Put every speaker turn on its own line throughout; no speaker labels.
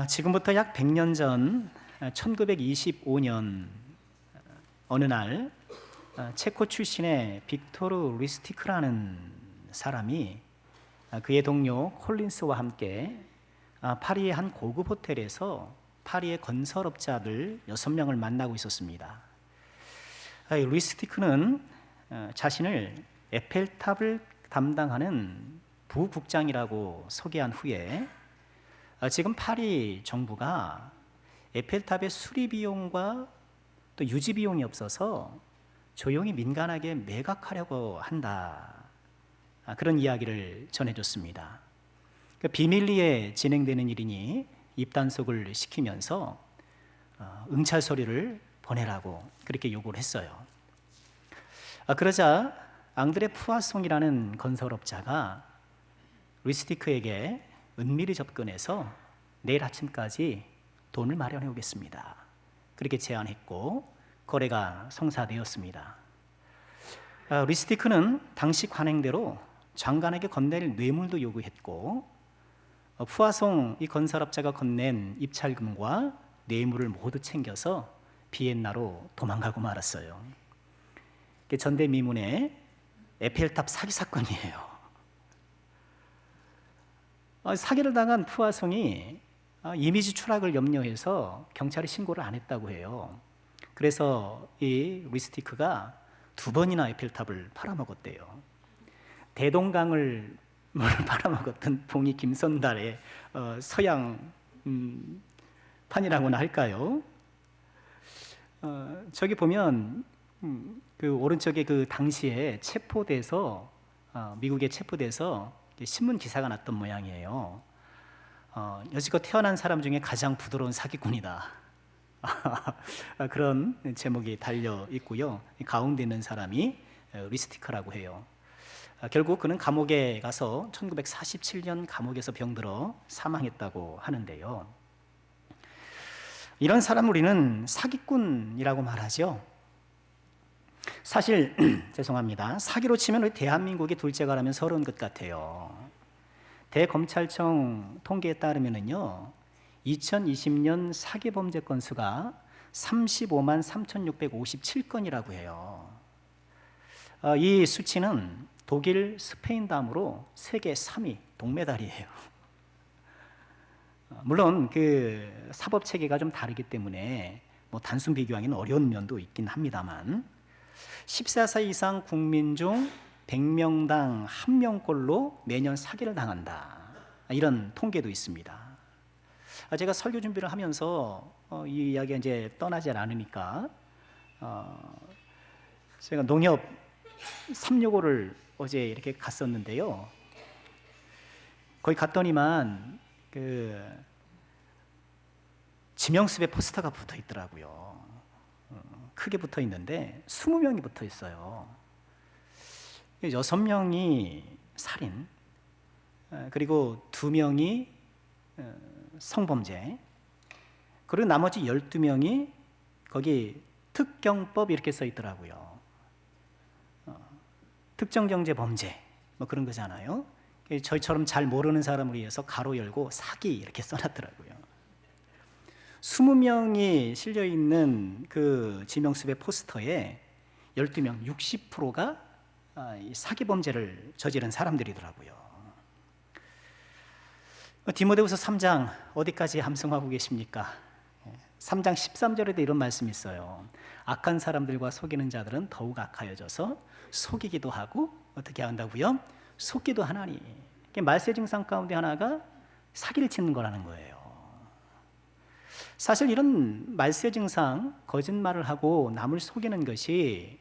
지금부터 약 100년 전 1925년 어느 날 체코 출신의 빅토르 루스티크라는 사람이 그의 동료 콜린스와 함께 파리의 한 고급 호텔에서 파리의 건설업자들 6명을 만나고 있었습니다. 루스티크는 자신을 에펠탑을 담당하는 부국장이라고 소개한 후에 지금 파리 정부가 에펠탑의 수리 비용과 또 유지 비용이 없어서 조용히 민간하게 매각하려고 한다. 그런 이야기를 전해줬습니다. 비밀리에 진행되는 일이니 입단속을 시키면서 응찰서류를 보내라고 그렇게 요구를 했어요. 그러자 앙드레 푸아송이라는 건설업자가 루스티크에게 은밀히 접근해서 내일 아침까지 돈을 마련해 오겠습니다. 그렇게 제안했고 거래가 성사되었습니다. 루스티크는 당시 관행대로 장관에게 건넬 뇌물도 요구했고 푸아송 이 건설업자가 건넨 입찰금과 뇌물을 모두 챙겨서 비엔나로 도망가고 말았어요. 전대미문의 에펠탑 사기 사건이에요. 사기를 당한 푸아송이 이미지 추락을 염려해서 경찰에 신고를 안 했다고 해요. 그래서 이 루스티크가 2번이나 에펠탑을 팔아먹었대요. 대동강을 팔아먹었던 봉이 김선달의 서양 판이라고나 할까요? 저기 보면 그 오른쪽에 그 당시에 체포돼서 미국에 체포돼서 신문 기사가 났던 모양이에요. 여지껏 태어난 사람 중에 가장 부드러운 사기꾼이다. 그런 제목이 달려 있고요. 가운데 있는 사람이 루스티크라고 해요. 결국 그는 감옥에 가서 1947년 감옥에서 병들어 사망했다고 하는데요. 이런 사람을 우리는 사기꾼이라고 말하죠. 사실 죄송합니다. 사기로 치면 우리 대한민국이 둘째가라면 서러운 것 같아요. 대검찰청 통계에 따르면요, 2020년 사기 범죄 건수가 35만 3,657건이라고 해요. 이 수치는 독일, 스페인 다음으로 세계 3위 동메달이에요. 물론 그 사법 체계가 좀 다르기 때문에 단순 비교하기는 어려운 면도 있긴 합니다만 14歳이상 국민 중 100명당 1명꼴로 매년 사기를 당한다. 이런 통계도 있습니다. 제가 설교 준비를 하면서 이 이야기가 이제 떠나지 않으니까 제가 농협 365를 어제 이렇게 갔었는데요. 거기 갔더니만 그 지명수배 포스터가 붙어 있더라고요. 크게 붙어 있는데 20명이 붙어 있어요. 6명이 살인, 그리고 2명이 성범죄, 그리고 나머지 12명이 거기 특경법 이렇게 써 있더라고요. 특정경제범죄 그런 거잖아요. 저희처럼 잘 모르는 사람을 위해서 가로 열고 사기 이렇게 써놨더라고요. 20명이 실려있는 그 지명수배 포스터에 12명, 60%가 사기범죄를 저지른 사람들이더라고요. 디모데후서 3장 어디까지 함성하고 계십니까? 3장 13절에도 이런 말씀이 있어요. 악한 사람들과 속이는 자들은 더욱 악하여져서 속이기도 하고 어떻게 한다고요? 속기도 하나니. 말세 증상 가운데 하나가 사기를 치는 거라는 거예요. 사실 이런 말세 증상, 거짓말을 하고 남을 속이는 것이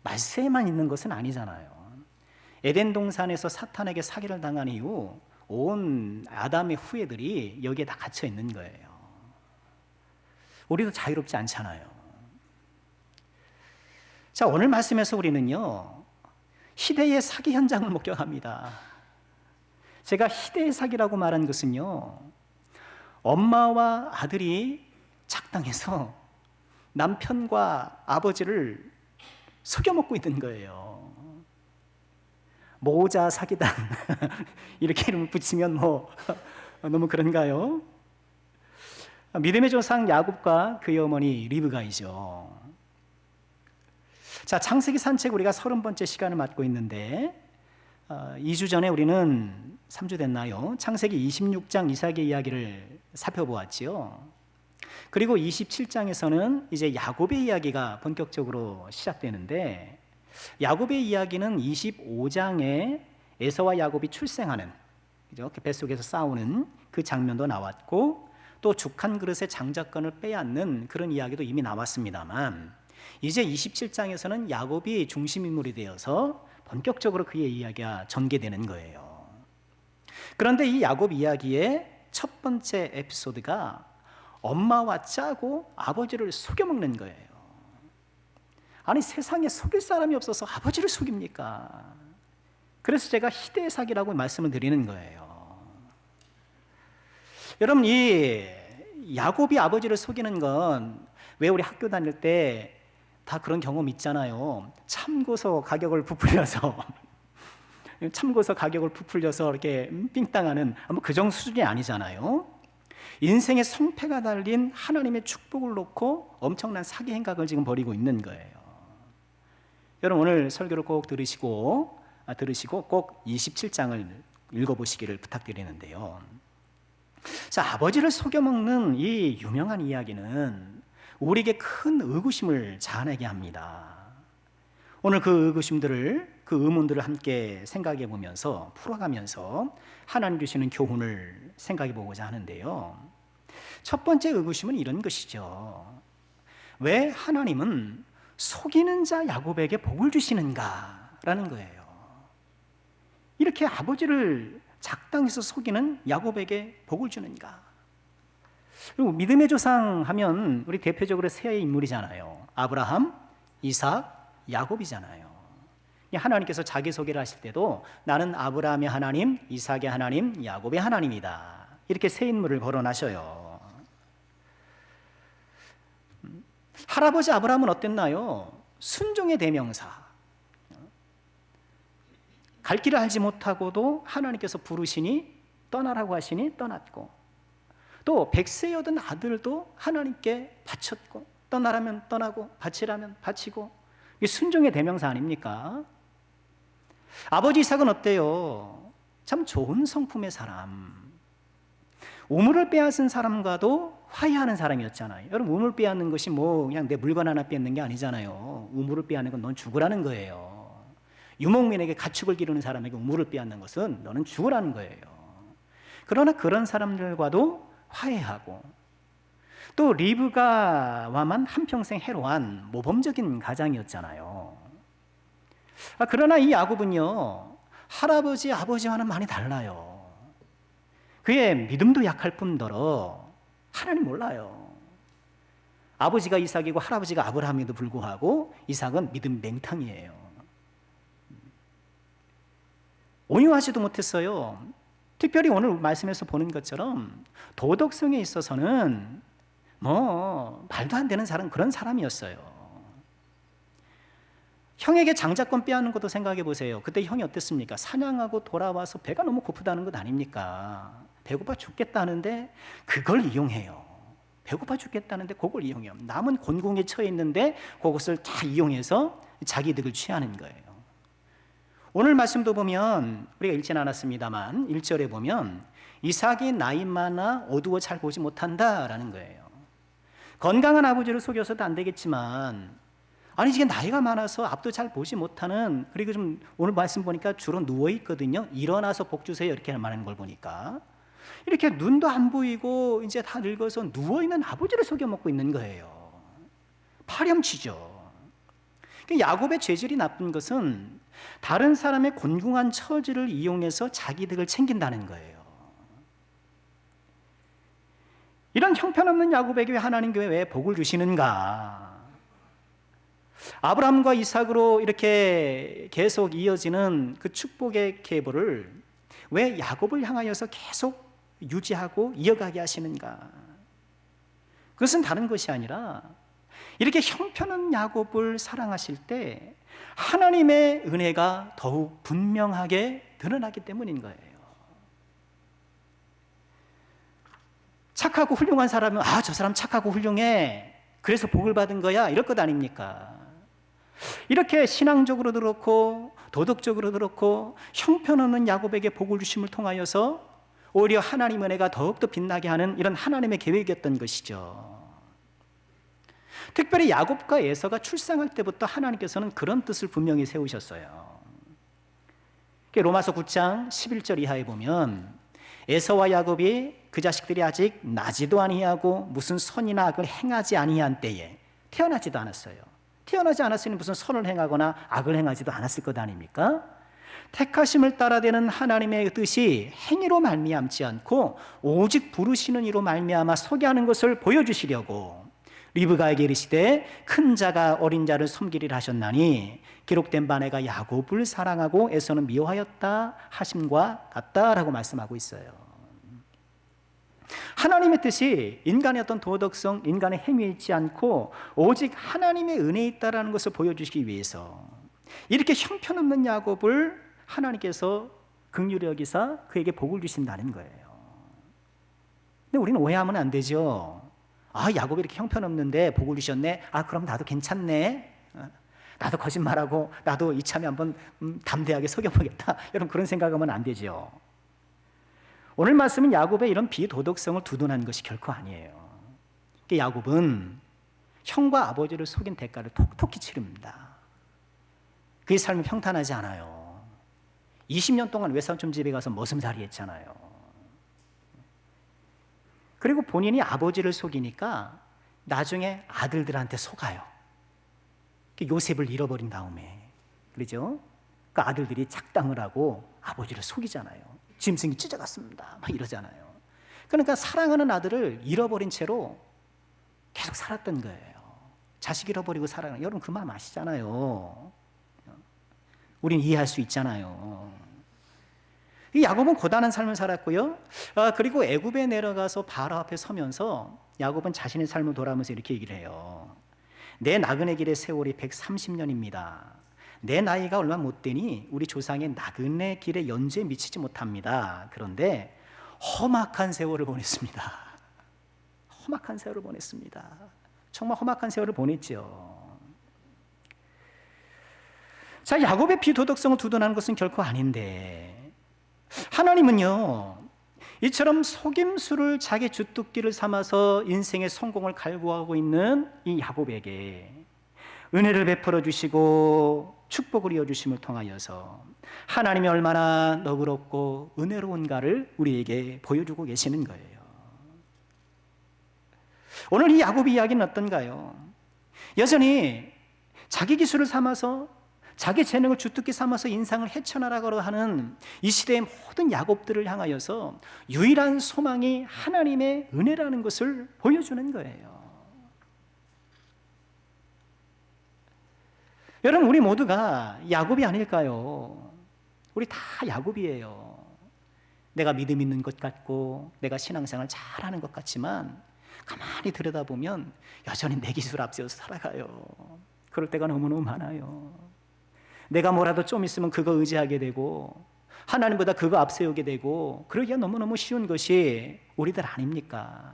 말세에만 있는 것은 아니잖아요. 에덴 동산에서 사탄에게 사기를 당한 이후 온 아담의 후예들이 여기에 다 갇혀 있는 거예요. 우리도 자유롭지 않잖아요. 자, 오늘 말씀에서 우리는요, 희대의 사기 현장을 목격합니다. 제가 희대의 사기라고 말한 것은요, 엄마와 아들이 작당해서 남편과 아버지를 속여먹고 있는 거예요. 모자 사기단 이렇게 이름을 붙이면 너무 그런가요? 믿음의 조상 야곱과 그의 어머니 리브가이죠. 자, 창세기 산책 우리가 30번째 시간을 맡고 있는데 2주 전에 우리는 3주 됐나요? 창세기 26장 이삭의 이야기를 살펴보았지요. 그리고 27장에서는 이제 야곱의 이야기가 본격적으로 시작되는데, 야곱의 이야기는 25장에 에서와 야곱이 출생하는, 그죠? 뱃속에서 싸우는 그 장면도 나왔고, 또 죽 한 그릇의 장자권을 빼앗는 그런 이야기도 이미 나왔습니다만, 이제 27장에서는 야곱이 중심 인물이 되어서 본격적으로 그의 이야기가 전개되는 거예요. 그런데 이 야곱 이야기의 첫 번째 에피소드가 엄마와 짜고 아버지를 속여먹는 거예요. 아니, 세상에 속일 사람이 없어서 아버지를 속입니까? 그래서 제가 희대의 사기라고 말씀을 드리는 거예요. 여러분, 이 야곱이 아버지를 속이는 건, 왜 우리 학교 다닐 때 다 그런 경험 있잖아요. 참고서 가격을 부풀려서 이렇게 삥땅하는, 그 정도 수준이 아니잖아요. 인생의 성패가 달린 하나님의 축복을 놓고 엄청난 사기 행각을 지금 벌이고 있는 거예요. 여러분, 오늘 설교를 꼭 들으시고 꼭 27장을 읽어보시기를 부탁드리는데요. 자, 아버지를 속여먹는 이 유명한 이야기는 우리에게 큰 의구심을 자아내게 합니다. 오늘 그 의구심들을, 그 의문들을 함께 생각해 보면서, 풀어가면서 하나님 주시는 교훈을 생각해 보고자 하는데요. 첫 번째 의구심은 이런 것이죠. 왜 하나님은 속이는 자 야곱에게 복을 주시는가라는 거예요. 이렇게 아버지를 작당해서 속이는 야곱에게 복을 주는가? 그리고 믿음의 조상 하면 우리 대표적으로 세 인물이잖아요. 아브라함, 이삭, 야곱이잖아요. 하나님께서 자기소개를 하실 때도 나는 아브라함의 하나님, 이삭의 하나님, 야곱의 하나님이다, 이렇게 세 인물을 거론하셔요. 할아버지 아브라함은 어땠나요? 순종의 대명사. 갈 길을 알지 못하고도 하나님께서 부르시니, 떠나라고 하시니 떠났고, 또 100세여든 아들도 하나님께 바쳤고, 떠나라면 떠나고 바치라면 바치고, 이게 순종의 대명사 아닙니까? 아버지 이삭은 어때요? 참 좋은 성품의 사람, 우물을 빼앗은 사람과도 화해하는 사람이었잖아요. 여러분, 우물 빼앗는 것이 그냥 내 물건 하나 빼앗는 게 아니잖아요. 우물을 빼앗는 건 넌 죽으라는 거예요. 유목민에게 가축을 기르는 사람에게 우물을 빼앗는 것은 너는 죽으라는 거예요. 그러나 그런 사람들과도 화해하고, 또 리브가와만 한평생 해로한 모범적인 가장이었잖아요. 그러나 이 야곱은요, 할아버지, 아버지와는 많이 달라요. 그의 믿음도 약할 뿐더러 하나님 몰라요. 아버지가 이삭이고 할아버지가 아브라함에도 불구하고 이삭은 믿음 맹탕이에요. 온유하지도 못했어요. 특별히 오늘 말씀에서 보는 것처럼 도덕성에 있어서는 말도 안 되는 사람, 그런 사람이었어요. 형에게 장자권 빼앗는 것도 생각해 보세요. 그때 형이 어땠습니까? 사냥하고 돌아와서 배가 너무 고프다는 것 아닙니까? 배고파 죽겠다는데 그걸 이용해요. 배고파 죽겠다는데 그걸 이용해요. 남은 곤궁에 처해 있는데 그것을 다 이용해서 자기 득을 취하는 거예요. 오늘 말씀도 보면 우리가 읽진 않았습니다만 1절에 보면 이삭이 나이 많아 어두워 잘 보지 못한다라는 거예요. 건강한 아버지를 속여서도 안 되겠지만, 아니 이게 나이가 많아서 앞도 잘 보지 못하는, 그리고 좀 오늘 말씀 보니까 주로 누워 있거든요. 일어나서 복 주세요 이렇게 말하는 걸 보니까 이렇게 눈도 안 보이고 이제 다 늙어서 누워 있는 아버지를 속여 먹고 있는 거예요. 파렴치죠. 야곱의 죄질이 나쁜 것은 다른 사람의 곤궁한 처지를 이용해서 자기 득을 챙긴다는 거예요. 이런 형편없는 야곱에게 하나님께 왜 복을 주시는가? 아브라함과 이삭으로 이렇게 계속 이어지는 그 축복의 계보를 왜 야곱을 향하여서 계속 유지하고 이어가게 하시는가? 그것은 다른 것이 아니라 이렇게 형편없는 야곱을 사랑하실 때 하나님의 은혜가 더욱 분명하게 드러나기 때문인 거예요. 착하고 훌륭한 사람은 저 사람 착하고 훌륭해, 그래서 복을 받은 거야, 이럴 것 아닙니까? 이렇게 신앙적으로도 그렇고 도덕적으로도 그렇고 형편없는 야곱에게 복을 주심을 통하여서 오히려 하나님의 은혜가 더욱더 빛나게 하는 이런 하나님의 계획이었던 것이죠. 특별히 야곱과 에서가 출생할 때부터 하나님께서는 그런 뜻을 분명히 세우셨어요. 로마서 9장 11절 이하에 보면 에서와 야곱이 그 자식들이 아직 나지도 아니하고 무슨 선이나 악을 행하지 아니한 때에, 태어나지도 않았어요. 태어나지 않았으니 무슨 선을 행하거나 악을 행하지도 않았을 것 아닙니까? 택하심을 따라되는 하나님의 뜻이 행위로 말미암지 않고 오직 부르시는 이로 말미암아 서게 하는 것을 보여주시려고 리브가에게 이르시되 큰 자가 어린 자를 섬기리라 하셨나니 기록된 바 내가 야곱을 사랑하고 에서는 미워하였다 하심과 같다라고 말씀하고 있어요. 하나님의 뜻이 인간의 어떤 도덕성, 인간의 행위에 있지 않고 오직 하나님의 은혜에 있다라는 것을 보여주시기 위해서 이렇게 형편없는 야곱을 하나님께서 긍휼히 여기사 그에게 복을 주신다는 거예요. 근데 우리는 오해하면 안 되죠. 야곱이 이렇게 형편없는데 복을 주셨네. 그럼 나도 괜찮네. 나도 거짓말하고 나도 이참에 한번 담대하게 속여보겠다. 여러분 그런 생각하면 안 되죠. 오늘 말씀은 야곱의 이런 비도덕성을 두둔하는 것이 결코 아니에요. 야곱은 형과 아버지를 속인 대가를 톡톡히 치릅니다. 그의 삶이 평탄하지 않아요. 20년 동안 외삼촌 집에 가서 머슴살이 했잖아요. 그리고 본인이 아버지를 속이니까 나중에 아들들한테 속아요. 요셉을 잃어버린 다음에, 그러죠? 그 아들들이 작당을 하고 아버지를 속이잖아요. 짐승이 찢어갔습니다, 막 이러잖아요. 그러니까 사랑하는 아들을 잃어버린 채로 계속 살았던 거예요. 자식 잃어버리고 살아가는, 여러분 그 마음 아시잖아요. 우린 이해할 수 있잖아요. 이 야곱은 고단한 삶을 살았고요. 그리고 애굽에 내려가서 바로 앞에 서면서 야곱은 자신의 삶을 돌아보면서 이렇게 얘기를 해요. 내 나그네 길의 세월이 130년입니다. 내 나이가 얼마 못 되니 우리 조상의 나그네 길의 연주에 미치지 못합니다. 그런데 험악한 세월을 보냈습니다. 험악한 세월을 보냈습니다. 정말 험악한 세월을 보냈죠. 자, 야곱의 비도덕성을 두둔하는 것은 결코 아닌데 하나님은요, 이처럼 속임수를 자기 주특기를 삼아서 인생의 성공을 갈구하고 있는 이 야곱에게 은혜를 베풀어 주시고 축복을 이어주심을 통하여서 하나님이 얼마나 너그럽고 은혜로운가를 우리에게 보여주고 계시는 거예요. 오늘 이 야곱의 이야기는 어떤가요? 여전히 자기 기술을 삼아서 자기 재능을 주특기 삼아서 인상을 헤쳐나가려 하는 이 시대의 모든 야곱들을 향하여서 유일한 소망이 하나님의 은혜라는 것을 보여주는 거예요. 여러분 우리 모두가 야곱이 아닐까요? 우리 다 야곱이에요. 내가 믿음 있는 것 같고 내가 신앙생활 잘하는 것 같지만 가만히 들여다보면 여전히 내 기술 앞세워서 살아가요. 그럴 때가 너무너무 많아요. 내가 뭐라도 좀 있으면 그거 의지하게 되고 하나님보다 그거 앞세우게 되고 그러기가 너무너무 쉬운 것이 우리들 아닙니까?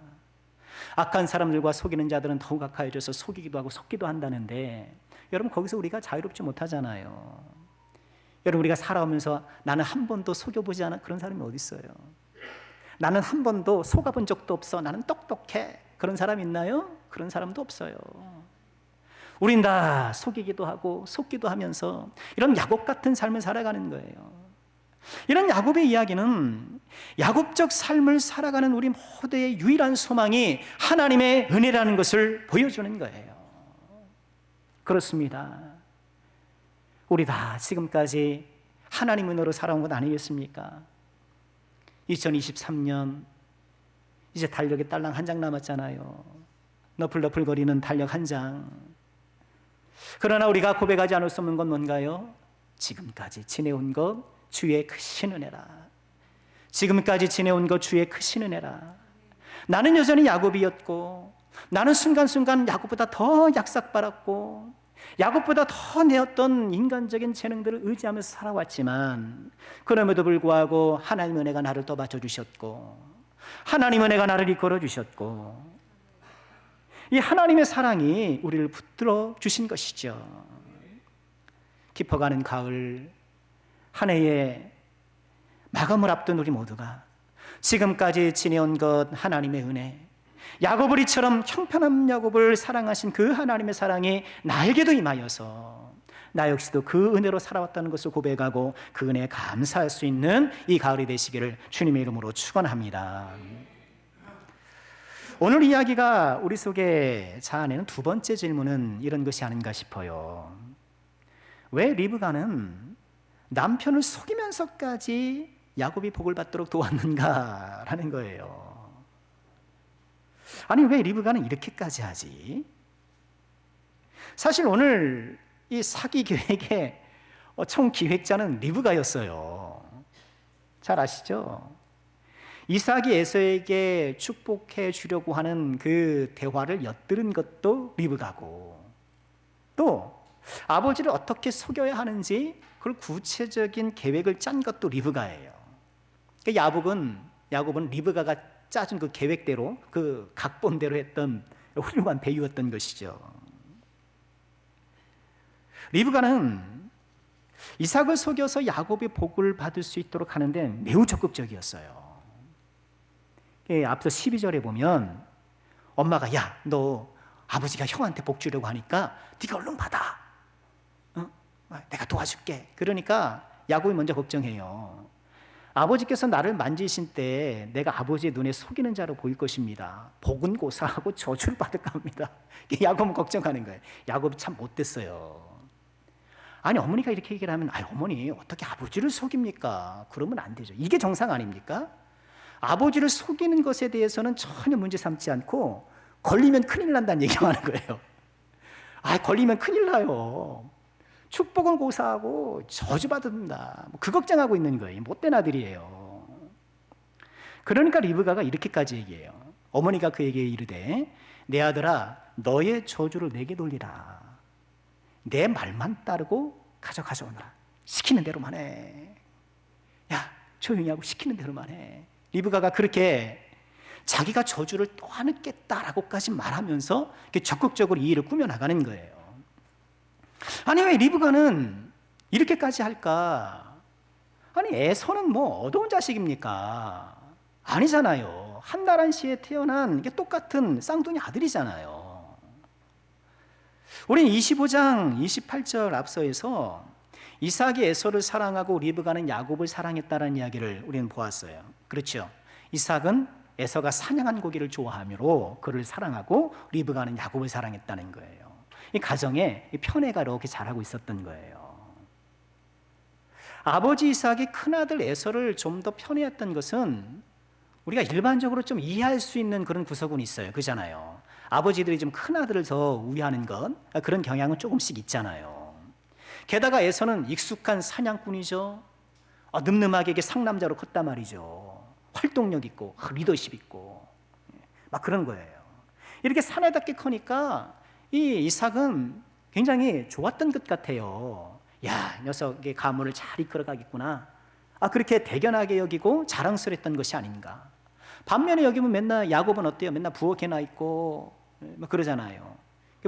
악한 사람들과 속이는 자들은 더욱 악하여져서 속이기도 하고 속기도 한다는데 여러분 거기서 우리가 자유롭지 못하잖아요. 여러분 우리가 살아오면서 나는 한 번도 속여보지 않은 그런 사람이 어디 있어요? 나는 한 번도 속아본 적도 없어. 나는 똑똑해. 그런 사람 있나요? 그런 사람도 없어요. 우린 다 속이기도 하고 속기도 하면서 이런 야곱 같은 삶을 살아가는 거예요. 이런 야곱의 이야기는 야곱적 삶을 살아가는 우리 모두의 유일한 소망이 하나님의 은혜라는 것을 보여주는 거예요. 그렇습니다. 우리 다 지금까지 하나님 은혜로 살아온 것 아니겠습니까? 2023년 이제 달력에 딸랑 한 장 남았잖아요. 너플너플거리는 달력 한 장. 그러나 우리가 고백하지 않을 수 없는 건 뭔가요? 지금까지 지내온 것 주의 크신 은혜라. 지금까지 지내온 것 주의 크신 은혜라. 나는 여전히 야곱이었고 나는 순간순간 야곱보다 더 약삭받았고 야곱보다 더 내 어떤 인간적인 재능들을 의지하면서 살아왔지만 그럼에도 불구하고 하나님의 은혜가 나를 떠받쳐 주셨고 하나님 은혜가 나를 이끌어 주셨고 이 하나님의 사랑이 우리를 붙들어 주신 것이죠. 깊어가는 가을, 한 해의 마감을 앞둔 우리 모두가 지금까지 지내온 것 하나님의 은혜, 야곱을 이처럼 형편없는 야곱을 사랑하신 그 하나님의 사랑이 나에게도 임하여서 나 역시도 그 은혜로 살아왔다는 것을 고백하고 그 은혜에 감사할 수 있는 이 가을이 되시기를 주님의 이름으로 축원합니다. 오늘 이야기가 우리 속에 자아내는 두 번째 질문은 이런 것이 아닌가 싶어요. 왜 리브가는 남편을 속이면서까지 야곱이 복을 받도록 도왔는가라는 거예요. 아니 왜 리브가는 이렇게까지 하지? 사실 오늘 이 사기 계획의 총 기획자는 리브가였어요. 잘 아시죠? 이삭이 에서에게 축복해 주려고 하는 그 대화를 엿들은 것도 리브가고, 또 아버지를 어떻게 속여야 하는지 그걸 구체적인 계획을 짠 것도 리브가예요. 그러니까 야곱은 리브가가 짜준 그 계획대로, 그 각본대로 했던 훌륭한 배우였던 것이죠. 리브가는 이삭을 속여서 야곱이 복을 받을 수 있도록 하는데 매우 적극적이었어요. 앞서 12절에 보면 엄마가 야, 너 아버지가 형한테 복 주려고 하니까 네가 얼른 받아. 내가 도와줄게. 그러니까 야곱이 먼저 걱정해요. 아버지께서 나를 만지신 때 내가 아버지의 눈에 속이는 자로 보일 것입니다. 복은 고사하고 저주를 받을까 합니다. 야곱은 걱정하는 거예요. 야곱이 참 못됐어요. 아니 어머니가 이렇게 얘기를 하면 어머니 어떻게 아버지를 속입니까? 그러면 안 되죠. 이게 정상 아닙니까? 아버지를 속이는 것에 대해서는 전혀 문제 삼지 않고 걸리면 큰일 난다는 얘기만 하는 거예요. 걸리면 큰일 나요. 축복은 고사하고 저주받는다. 그 걱정하고 있는 거예요. 못된 아들이에요. 그러니까 리브가가 이렇게까지 얘기해요. 어머니가 그에게 이르되 내 아들아 너의 저주를 내게 돌리라. 내 말만 따르고 가져오너라. 시키는 대로만 해. 야 조용히 하고 시키는 대로만 해. 리브가가 그렇게 자기가 저주를 또 하겠다라고까지 말하면서 적극적으로 이 일을 꾸며나가는 거예요. 아니 왜 리브가는 이렇게까지 할까? 아니 에서는 뭐 어두운 자식입니까? 아니잖아요. 한나란 씨에 태어난 게 똑같은 쌍둥이 아들이잖아요. 우리는 25장 28절 앞서에서 이삭이 에서를 사랑하고 리브가는 야곱을 사랑했다는 이야기를 우리는 보았어요. 그렇죠. 이삭은 에서가 사냥한 고기를 좋아하므로 그를 사랑하고 리브가는 야곱을 사랑했다는 거예요. 이 가정에 편애가 이렇게 자라고 있었던 거예요. 아버지 이삭이 큰아들 에서를 좀 더 편애했던 것은 우리가 일반적으로 좀 이해할 수 있는 그런 구석은 있어요. 그잖아요. 아버지들이 좀 큰아들을 더 우애하는 것, 그런 경향은 조금씩 있잖아요. 게다가 에서는 익숙한 사냥꾼이죠. 늠름하게 이게 상남자로 컸단 말이죠. 활동력 있고 리더십 있고 막 그런 거예요. 이렇게 사내답게 커니까 이 이삭은 굉장히 좋았던 것 같아요. 야, 녀석의 가문을 잘 이끌어가겠구나. 그렇게 대견하게 여기고 자랑스러웠던 것이 아닌가. 반면에 여기면 맨날 야곱은 어때요? 맨날 부엌에나 있고 뭐 그러잖아요.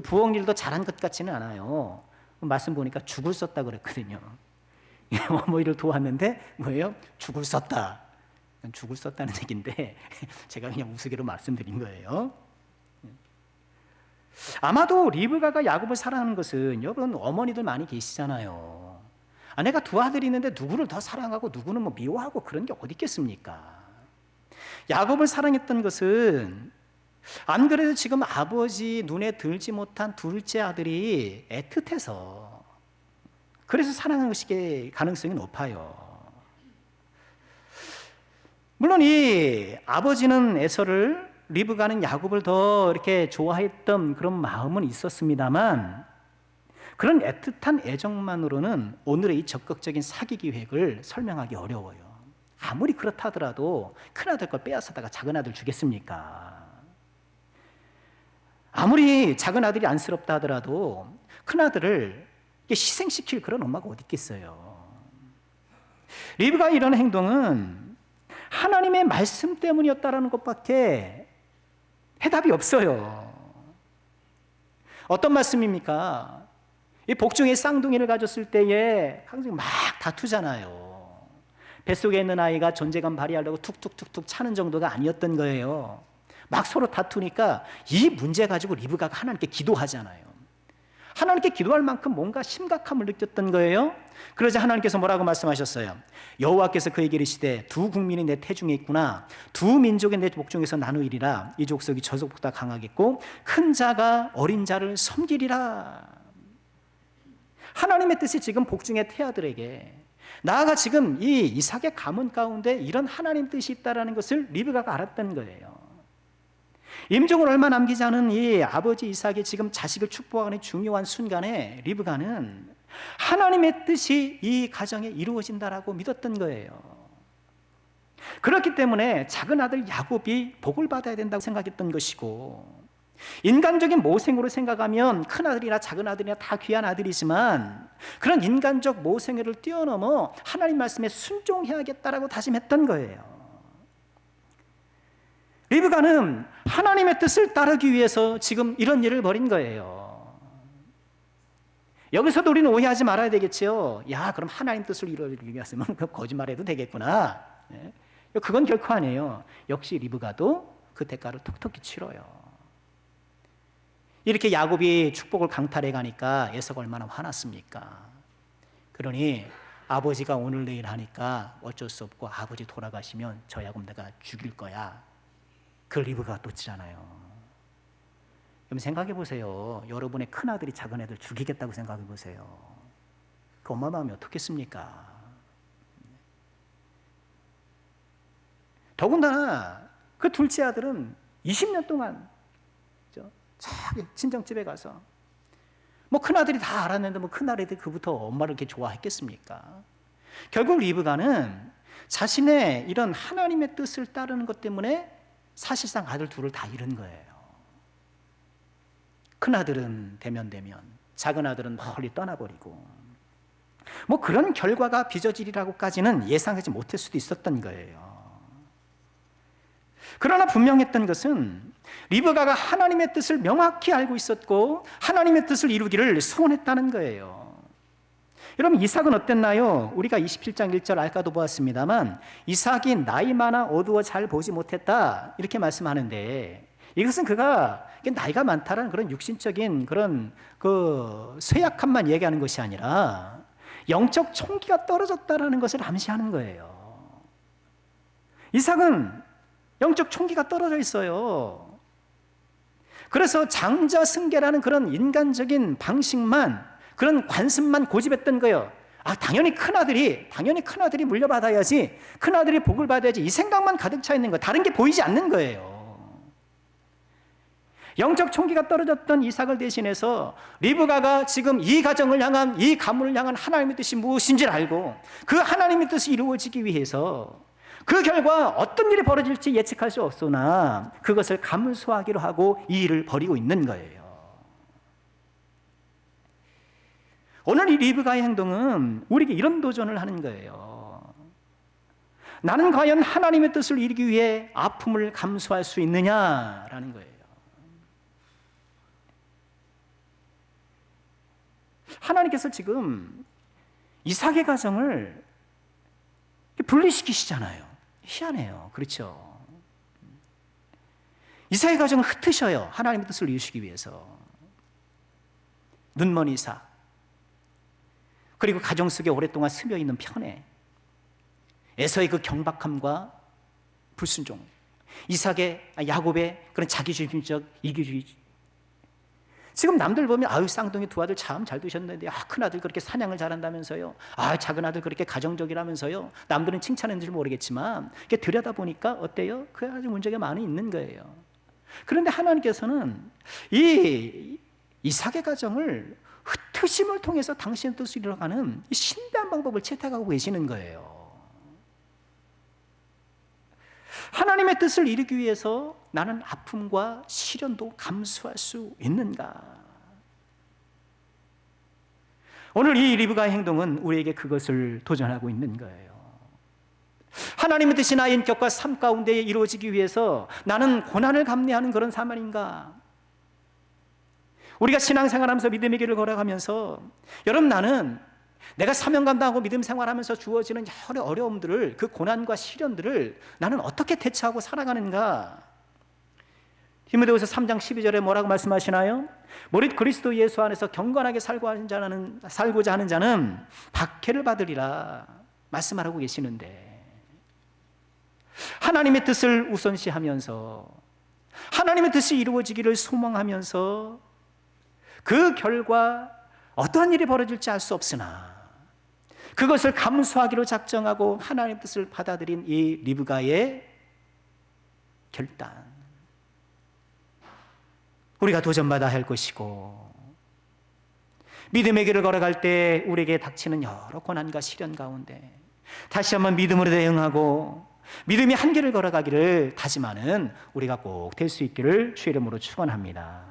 부엌 일도 잘한 것 같지는 않아요. 말씀 보니까 죽을 썼다 그랬거든요. 어머니를 도왔는데 뭐예요? 죽을 썼다. 죽을 썼다는 얘기인데 제가 그냥 우스개로 말씀드린 거예요. 아마도 리브가가 야곱을 사랑하는 것은 여러분 어머니들 많이 계시잖아요. 내가 두 아들이 있는데 누구를 더 사랑하고 누구는 뭐 미워하고 그런 게 어디 있겠습니까? 야곱을 사랑했던 것은 안 그래도 지금 아버지 눈에 들지 못한 둘째 아들이 애틋해서 그래서 사랑한 것이 가능성이 높아요. 물론 이 아버지는 에서를, 리브가는 야곱을 더 이렇게 좋아했던 그런 마음은 있었습니다만 그런 애틋한 애정만으로는 오늘의 이 적극적인 사기 계획을 설명하기 어려워요. 아무리 그렇다 하더라도 큰아들 걸 빼앗아다가 작은아들 주겠습니까? 아무리 작은아들이 안쓰럽다 하더라도 큰아들을 희생시킬 그런 엄마가 어디 있겠어요? 리브가의 이런 행동은 하나님의 말씀 때문이었다라는 것밖에 해답이 없어요. 어떤 말씀입니까? 이 복중의 쌍둥이를 가졌을 때에 항상 막 다투잖아요. 뱃속에 있는 아이가 존재감 발휘하려고 툭툭툭툭 차는 정도가 아니었던 거예요. 막 서로 다투니까 이 문제 가지고 리브가가 하나님께 기도하잖아요. 하나님께 기도할 만큼 뭔가 심각함을 느꼈던 거예요. 그러자 하나님께서 뭐라고 말씀하셨어요? 여호와께서 그에게 이르시되 두 국민이 내 태중에 있구나. 두 민족이 내 복중에서 나누이리라. 이 족속이 저 족보다 강하겠고 큰 자가 어린 자를 섬기리라. 하나님의 뜻이 지금 복중의 태아들에게, 나아가 지금 이 이삭의 가문 가운데 이런 하나님 뜻이 있다는 것을 리브가가 알았던 거예요. 임종을 얼마 남기지 않은 이 아버지 이삭이 지금 자식을 축복하는 중요한 순간에 리브가는 하나님의 뜻이 이 가정에 이루어진다라고 믿었던 거예요. 그렇기 때문에 작은 아들 야곱이 복을 받아야 된다고 생각했던 것이고, 인간적인 모생으로 생각하면 큰 아들이나 작은 아들이나 다 귀한 아들이지만 그런 인간적 모생애를 뛰어넘어 하나님 말씀에 순종해야겠다라고 다짐했던 거예요. 리브가는 하나님의 뜻을 따르기 위해서 지금 이런 일을 벌인 거예요. 여기서도 우리는 오해하지 말아야 되겠죠. 야, 그럼 하나님 뜻을 이루기 위해서는 거짓말해도 되겠구나. 그건 결코 아니에요. 역시 리브가도 그 대가를 톡톡히 치러요. 이렇게 야곱이 축복을 강탈해 가니까 에서가 얼마나 화났습니까? 그러니 아버지가 오늘 내일 하니까 어쩔 수 없고 아버지 돌아가시면 저 야곱 내가 죽일 거야. 그 리브가가 또지잖아요. 그럼 생각해 보세요. 여러분의 큰아들이 작은애들 죽이겠다고 생각해 보세요. 그 엄마 마음이 어떻겠습니까? 더군다나 그 둘째 아들은 20년 동안 자기 친정집에 가서 뭐 큰아들이 다 알았는데 뭐 큰아들이 그부터 엄마를 이렇게 좋아했겠습니까? 결국 리브가는 자신의 이런 하나님의 뜻을 따르는 것 때문에 사실상 아들 둘을 다 잃은 거예요. 큰아들은 대면대면, 작은 아들은 멀리 떠나버리고, 뭐 그런 결과가 빚어지리라고까지는 예상하지 못할 수도 있었던 거예요. 그러나 분명했던 것은 리브가가 하나님의 뜻을 명확히 알고 있었고 하나님의 뜻을 이루기를 소원했다는 거예요. 여러분, 이삭은 어땠나요? 우리가 27장 1절 아까도 보았습니다만 이삭이 나이 많아 어두워 잘 보지 못했다 이렇게 말씀하는데, 이것은 그가 나이가 많다라는 그런 육신적인 그런 그 쇠약함만 얘기하는 것이 아니라 영적 총기가 떨어졌다라는 것을 암시하는 거예요. 이삭은 영적 총기가 떨어져 있어요. 그래서 장자승계라는 그런 인간적인 방식만, 그런 관습만 고집했던 거예요. 아, 당연히 큰아들이 물려받아야지, 큰아들이 복을 받아야지, 이 생각만 가득 차 있는 거예요. 다른 게 보이지 않는 거예요. 영적 총기가 떨어졌던 이삭을 대신해서 리브가가 지금 이 가정을 향한, 이 가문을 향한 하나님의 뜻이 무엇인지를 알고 그 하나님의 뜻이 이루어지기 위해서 그 결과 어떤 일이 벌어질지 예측할 수 없으나 그것을 감수하기로 하고 이 일을 벌이고 있는 거예요. 오늘 이 리브가의 행동은 우리에게 이런 도전을 하는 거예요. 나는 과연 하나님의 뜻을 이루기 위해 아픔을 감수할 수 있느냐라는 거예요. 하나님께서 지금 이삭의 가정을 분리시키시잖아요. 희한해요. 그렇죠? 이삭의 가정을 흩으셔요. 하나님의 뜻을 이루시기 위해서. 눈먼 이삭, 그리고 가정 속에 오랫동안 스며있는 편애, 에서의 그 경박함과 불순종, 야곱의 그런 자기중심적 이기주의. 지금 남들 보면 아유, 쌍둥이 두 아들 참 잘 두셨는데, 큰 아들 그렇게 사냥을 잘한다면서요, 작은 아들 그렇게 가정적이라면서요, 남들은 칭찬했는지 모르겠지만 이렇게 들여다보니까 어때요? 그 아주 문제가 많이 있는 거예요. 그런데 하나님께서는 이 이삭의 가정을 흩으심을 통해서 당신의 뜻을 이루어가는 이 신비한 방법을 채택하고 계시는 거예요. 하나님의 뜻을 이루기 위해서 나는 아픔과 시련도 감수할 수 있는가? 오늘 이 리브가의 행동은 우리에게 그것을 도전하고 있는 거예요. 하나님의 뜻이 나의 인격과 삶 가운데 이루어지기 위해서 나는 고난을 감내하는 그런 삶 아닌가? 우리가 신앙생활하면서 믿음의 길을 걸어가면서 여러분, 나는 내가 사명 감당하고 믿음 생활하면서 주어지는 여러 어려움들을, 그 고난과 시련들을 나는 어떻게 대처하고 살아가는가? 디모데후서 3장 12절에 뭐라고 말씀하시나요? 무릇 그리스도 예수 안에서 경건하게 살고자 하는 자는 박해를 받으리라 말씀하고 계시는데, 하나님의 뜻을 우선시하면서 하나님의 뜻이 이루어지기를 소망하면서 그 결과 어떠한 일이 벌어질지 알 수 없으나 그것을 감수하기로 작정하고 하나님의 뜻을 받아들인 이 리브가의 결단, 우리가 도전받아야 할 것이고, 믿음의 길을 걸어갈 때 우리에게 닥치는 여러 고난과 시련 가운데 다시 한번 믿음으로 대응하고 믿음의 한계를 걸어가기를 다짐하는 우리가 꼭 될 수 있기를 주의 이름으로 축원합니다.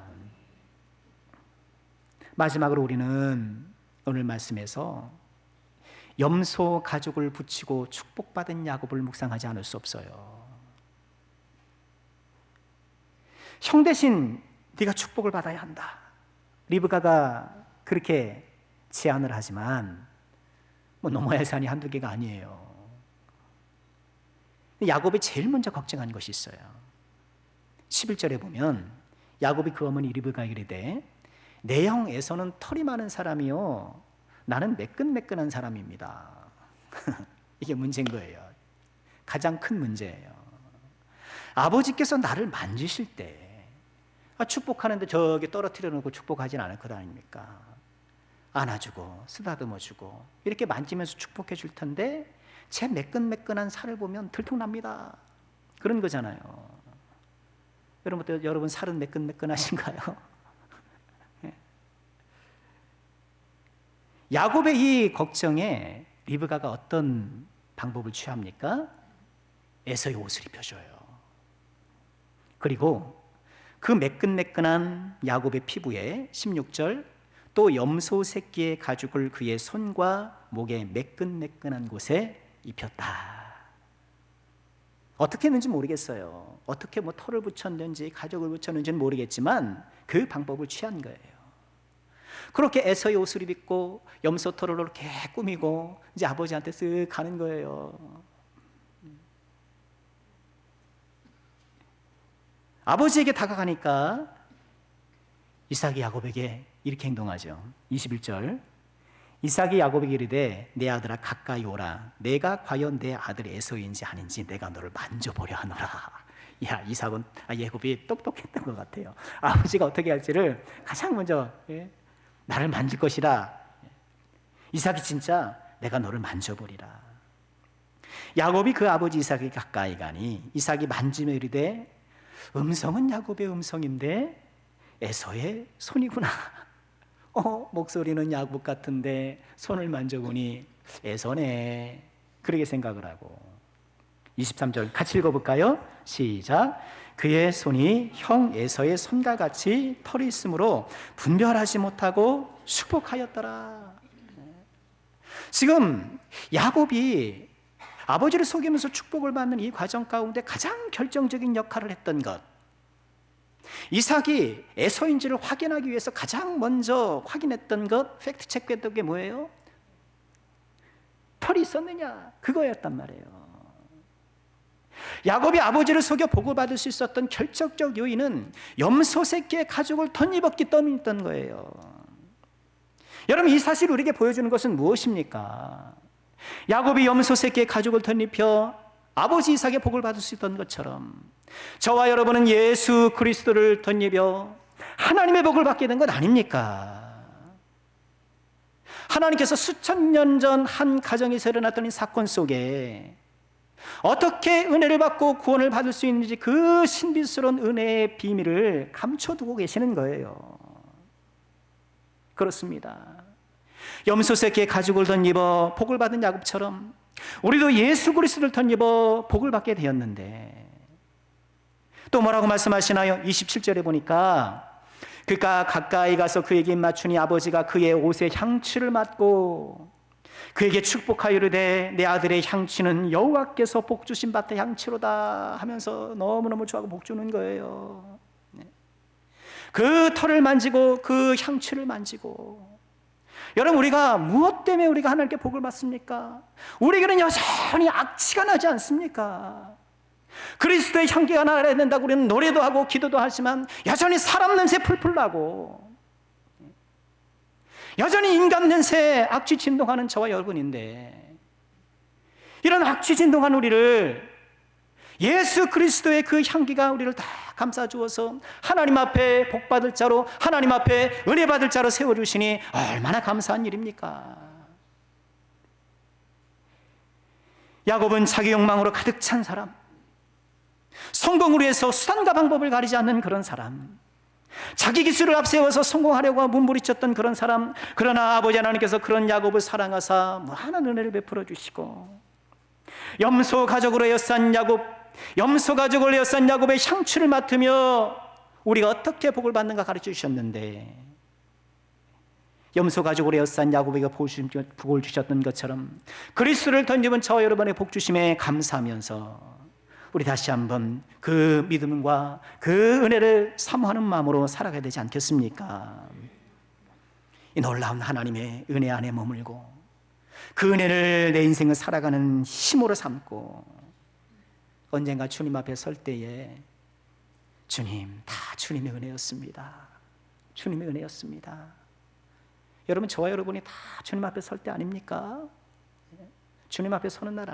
마지막으로 우리는 오늘 말씀에서 염소 가죽을 붙이고 축복받은 야곱을 묵상하지 않을 수 없어요. 형 대신 네가 축복을 받아야 한다, 리브가가 그렇게 제안을 하지만 넘어야 할 산이 한두 개가 아니에요. 야곱이 제일 먼저 걱정한 것이 있어요. 11절에 보면 야곱이 그 어머니 리브가에게 이르되 내 형 에서는 털이 많은 사람이요 나는 매끈매끈한 사람입니다. 이게 문제인 거예요. 가장 큰 문제예요. 아버지께서 나를 만지실 때 축복하는데 저기 떨어뜨려 놓고 축복하진 않을 것 아닙니까? 안아주고 쓰다듬어주고 이렇게 만지면서 축복해 줄 텐데 제 매끈매끈한 살을 보면 들통납니다. 그런 거잖아요. 여러분 살은 매끈매끈하신가요? 야곱의 이 걱정에 리브가가 어떤 방법을 취합니까? 에서의 옷을 입혀줘요. 그리고 그 매끈매끈한 야곱의 피부에 16절 또 염소 새끼의 가죽을 그의 손과 목에 매끈매끈한 곳에 입혔다. 어떻게 했는지 모르겠어요. 어떻게 털을 붙였는지 가죽을 붙였는지는 모르겠지만 그 방법을 취한 거예요. 그렇게 에서의 옷을 입고 염소 털을 이렇게 꾸미고 이제 아버지한테 쓱 가는 거예요. 아버지에게 다가가니까 이삭이 야곱에게 이렇게 행동하죠. 21절 이삭이 야곱에게 이르되 내 아들아 가까이 오라. 내가 과연 내 아들 에서인지 아닌지 내가 너를 만져보려 하노라. 야, 이삭은 야곱이 똑똑했던 것 같아요. 아버지가 어떻게 할지를 가장 먼저 나를 만질 것이라. 이삭이 진짜 내가 너를 만져보리라. 야곱이 그 아버지 이삭에게 가까이 가니 이삭이 만지며 이르되 음성은 야곱의 음성인데 에서의 손이구나. 목소리는 야곱 같은데 손을 만져보니 에서네. 그렇게 생각을 하고 23절 같이 읽어볼까요? 시작. 그의 손이 형 에서의 손과 같이 털이 있으므로 분별하지 못하고 축복하였더라. 지금 야곱이 아버지를 속이면서 축복을 받는 이 과정 가운데 가장 결정적인 역할을 했던 것, 이삭이 에서인지를 확인하기 위해서 가장 먼저 확인했던 것, 팩트 체크했던 게 뭐예요? 털이 있었느냐? 그거였단 말이에요. 야곱이 아버지를 속여 복을 받을 수 있었던 결정적 요인은 염소 새끼의 가죽을 덧입었기 때문이었던 거예요. 여러분, 이 사실을 우리에게 보여주는 것은 무엇입니까? 야곱이 염소 새끼의 가죽을 덧입혀 아버지 이삭의 복을 받을 수 있던 것처럼 저와 여러분은 예수 그리스도를 덧입어 하나님의 복을 받게 된 것 아닙니까? 하나님께서 수천 년 전 한 가정에서 일어났던 이 사건 속에 어떻게 은혜를 받고 구원을 받을 수 있는지 그 신비스러운 은혜의 비밀을 감춰두고 계시는 거예요. 그렇습니다. 염소 새끼의 가죽을 덧입어 복을 받은 야곱처럼 우리도 예수 그리스도를 덧입어 복을 받게 되었는데 또 뭐라고 말씀하시나요? 27절에 보니까 그가 가까이 가서 그에게 맞추니 아버지가 그의 옷에 향취를 맡고 그에게 축복하여 이르되 내 아들의 향취는 여호와께서 복주신 밭의 향취로다 하면서 너무너무 좋아하고 복주는 거예요. 그 털을 만지고 그 향취를 만지고. 여러분, 우리가 무엇 때문에 우리가 하나님께 복을 받습니까? 우리에게는 여전히 악취가 나지 않습니까? 그리스도의 향기가 나야 된다고 우리는 노래도 하고 기도도 하지만 여전히 사람 냄새 풀풀 나고, 여전히 인간 냄새, 악취 진동하는 저와 여러분인데, 이런 악취 진동한 우리를 예수 그리스도의 그 향기가 우리를 다 감싸주어서 하나님 앞에 복받을 자로, 하나님 앞에 은혜 받을 자로 세워주시니 얼마나 감사한 일입니까? 야곱은 자기 욕망으로 가득 찬 사람, 성공을 위해서 수단과 방법을 가리지 않는 그런 사람, 자기 기술을 앞세워서 성공하려고 몸부리쳤던 그런 사람, 그러나 아버지 하나님께서 그런 야곱을 사랑하사 무한한 은혜를 베풀어 주시고, 염소 가족으로 에워싼 야곱의 향취를 맡으며 우리가 어떻게 복을 받는가 가르쳐 주셨는데, 염소 가족으로 에워싼 야곱에게 복을 주셨던 것처럼 그리스도를 던집은 저와 여러분의 복 주심에 감사하면서 우리 다시 한번 그 믿음과 그 은혜를 사모하는 마음으로 살아가야 되지 않겠습니까? 이 놀라운 하나님의 은혜 안에 머물고 그 은혜를 내 인생을 살아가는 힘으로 삼고, 언젠가 주님 앞에 설 때에 주님, 다 주님의 은혜였습니다. 주님의 은혜였습니다. 여러분, 저와 여러분이 다 주님 앞에 설 때 아닙니까? 주님 앞에 서는 날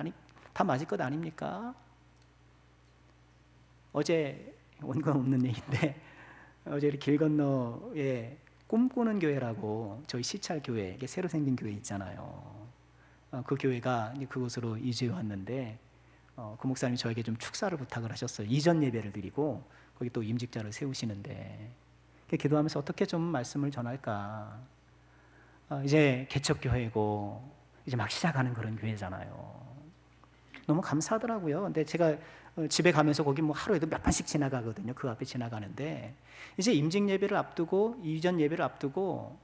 다 맞을 것 아닙니까? 어제 원건 없는 얘기인데, 어제 길 건너에 꿈꾸는 교회라고 저희 시찰 교회, 새로 생긴 교회 있잖아요. 그 교회가 그곳으로 이주해 왔는데, 그 목사님이 저에게 좀 축사를 부탁을 하셨어요. 이전 예배를 드리고 거기 또 임직자를 세우시는데, 기도하면서 어떻게 좀 말씀을 전할까. 이제 개척교회고 이제 막 시작하는 그런 교회잖아요. 너무 감사하더라고요. 근데 제가 집에 가면서 거기 뭐 하루에도 몇 번씩 지나가거든요. 그 앞에 지나가는데, 이제 임직 예배를 앞두고, 이전 예배를 앞두고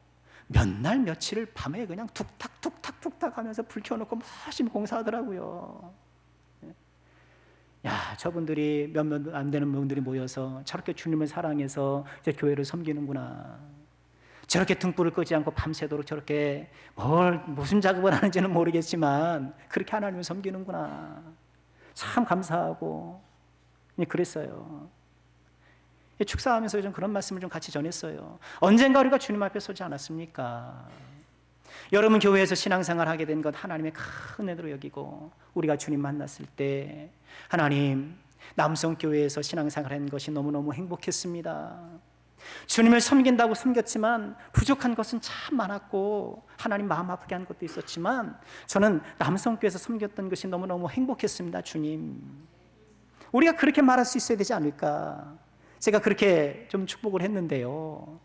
몇 날 며칠을 밤에 그냥 툭탁 하면서 불 켜놓고 열심히 공사하더라고요. 야, 저분들이 몇몇 안 되는 분들이 모여서 저렇게 주님을 사랑해서 이제 교회를 섬기는구나. 저렇게 등불을 끄지 않고 밤새도록 저렇게 무슨 작업을 하는지는 모르겠지만 그렇게 하나님을 섬기는구나. 참 감사하고 그랬어요. 축사하면서 좀 그런 말씀을 좀 같이 전했어요. 언젠가 우리가 주님 앞에 서지 않았습니까? 여러분, 교회에서 신앙생활 하게 된 것 하나님의 큰 은혜로 여기고, 우리가 주님 만났을 때 하나님, 남성교회에서 신앙생활 한 것이 너무너무 행복했습니다. 주님을 섬긴다고 섬겼지만 부족한 것은 참 많았고 하나님 마음 아프게 한 것도 있었지만 저는 남성교회에서 섬겼던 것이 너무너무 행복했습니다. 주님, 우리가 그렇게 말할 수 있어야 되지 않을까. 제가 그렇게 좀 축복을 했는데요.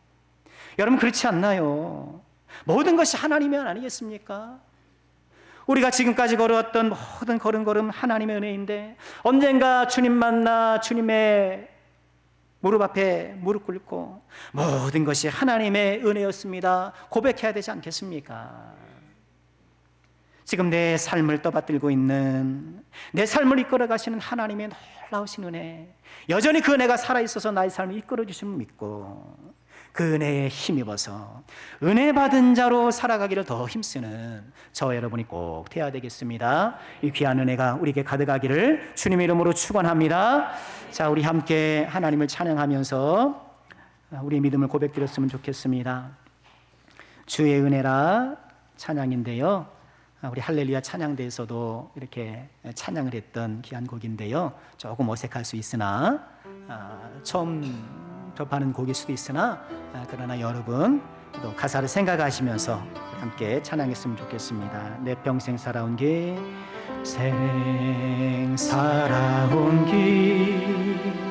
여러분, 그렇지 않나요? 모든 것이 하나님의 은 아니겠습니까? 우리가 지금까지 걸어왔던 모든 걸음걸음 하나님의 은혜인데, 언젠가 주님 만나 주님의 무릎 앞에 무릎 꿇고 모든 것이 하나님의 은혜였습니다 고백해야 되지 않겠습니까? 지금 내 삶을 떠받들고 있는, 내 삶을 이끌어 가시는 하나님의 놀라우신 은혜, 여전히 그 은혜가 살아있어서 나의 삶을 이끌어 주심을 믿고 그 은혜에 힘입어서 은혜 받은 자로 살아가기를 더 힘쓰는 저와 여러분이 꼭 되어야 되겠습니다. 이 귀한 은혜가 우리에게 가득하기를 주님의 이름으로 축원합니다. 자, 우리 함께 하나님을 찬양하면서 우리의 믿음을 고백드렸으면 좋겠습니다. 주의 은혜라 찬양인데요, 우리 할렐루야 찬양대에서도 이렇게 찬양을 했던 귀한 곡인데요, 조금 어색할 수 있으나 처음 접하는 곡일 수도 있으나 그러나 여러분 또 가사를 생각하시면서 함께 찬양했으면 좋겠습니다. 내 평생 살아온 길, 살아온 길